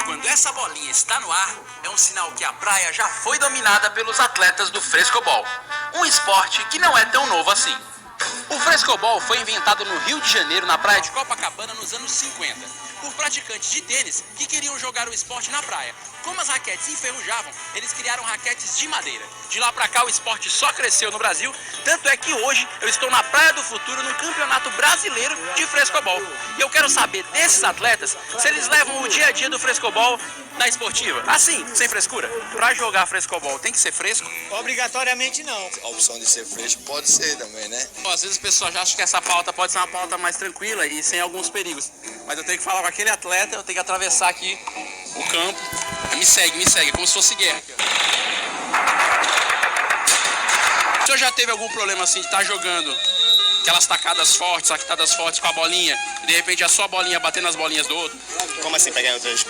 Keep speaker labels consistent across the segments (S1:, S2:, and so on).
S1: Quando essa bolinha está no ar, é um sinal que a praia já foi dominada pelos atletas do frescobol, um esporte que não é tão novo assim. O frescobol foi inventado no Rio de Janeiro, na praia de Copacabana, nos anos 50, por praticantes de tênis que queriam jogar o esporte na praia. Como as raquetes enferrujavam, eles criaram raquetes de madeira. De lá pra cá o esporte só cresceu no Brasil, tanto é que hoje eu estou na Praia do Futuro no Campeonato Brasileiro de Frescobol. E eu quero saber desses atletas se eles levam o dia a dia do frescobol na esportiva. Assim, sem frescura. Pra jogar frescobol tem que ser fresco?
S2: Obrigatoriamente não.
S3: A opção de ser fresco pode ser também, né?
S1: Às vezes as pessoas já acham que essa pauta pode ser uma pauta mais tranquila e sem alguns perigos. Mas eu tenho que falar com aquele atleta, eu tenho que atravessar aqui o campo. Me segue, é como se fosse guerra. O senhor já teve algum problema assim de estar jogando aquelas tacadas fortes, saquetadas fortes com a bolinha, e de repente a sua bolinha bater nas bolinhas do outro?
S4: Como assim pegar em outras?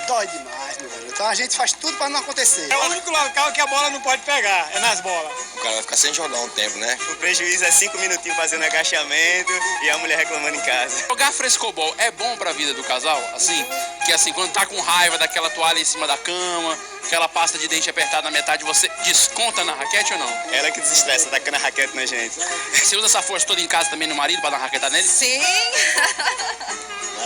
S2: Dói demais, meu velho. Então a gente faz tudo pra não acontecer.
S5: É o único local que a bola não pode pegar, é nas bolas.
S3: O cara vai ficar sem jogar um tempo, né?
S4: O prejuízo é 5 minutinhos fazendo agachamento e a mulher reclamando em casa.
S1: Jogar frescobol é bom pra vida do casal? Assim, que assim, quando tá com raiva daquela toalha em cima da cama, aquela pasta de dente apertada na metade, você desconta na raquete ou não?
S4: Ela que desestressa, tacando a raquete na gente.
S1: Você usa essa força toda em casa também no marido pra dar raquetada nele?
S6: Sim.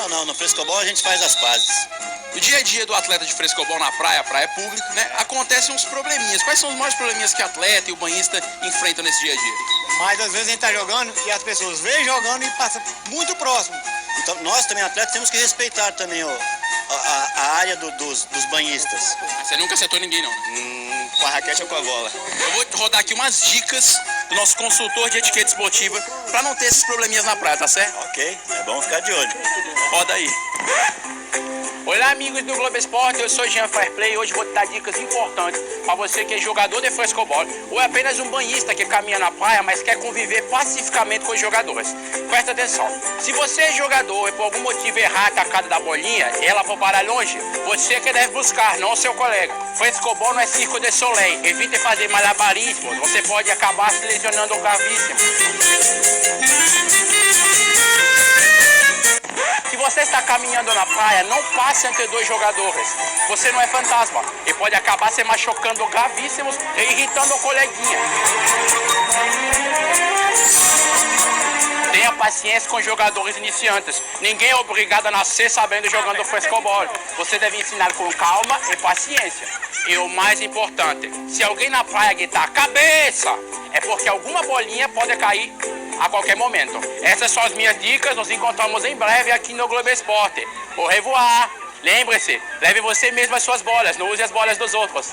S4: Não, no frescobol a gente faz as pazes.
S1: No dia a dia do atleta de frescobol na praia, a praia é pública, né? Acontecem uns probleminhas. Quais são os maiores probleminhas que o atleta e o banhista enfrentam nesse dia a dia?
S5: Mas às vezes a gente tá jogando e as pessoas veem jogando e passam muito próximo.
S4: Então nós também, atletas, temos que respeitar também a área dos banhistas.
S1: Você nunca acertou ninguém, não?
S4: Com a raquete ou com a bola.
S1: Eu vou rodar aqui umas dicas do nosso consultor de etiqueta esportiva pra não ter esses probleminhas na praia, tá certo?
S4: Ok, é bom ficar de olho.
S1: Roda aí. Olá, amigos do Globo Esporte, eu sou Jean Fairplay e hoje vou te dar dicas importantes para você que é jogador de frescobol ou é apenas um banhista que caminha na praia, mas quer conviver pacificamente com os jogadores. Presta atenção, se você é jogador e por algum motivo errar a tacada da bolinha, ela for parar longe, você que deve buscar, não o seu colega. Frescobol não é circo de soleil, evite fazer malabarismo, você pode acabar se lesionando gravíssimo. Se você está caminhando na praia, não passe entre dois jogadores. Você não é fantasma e pode acabar se machucando gravíssimos e irritando o coleguinha. Tenha paciência com jogadores iniciantes. Ninguém é obrigado a nascer sabendo jogando frescobol. Você deve ensinar com calma e paciência. E o mais importante, se alguém na praia gritar cabeça, é porque alguma bolinha pode cair a qualquer momento. Essas são as minhas dicas, nos encontramos em breve aqui no Globo Esporte. Au revoir! Lembre-se, leve você mesmo as suas bolas, não use as bolas dos outros.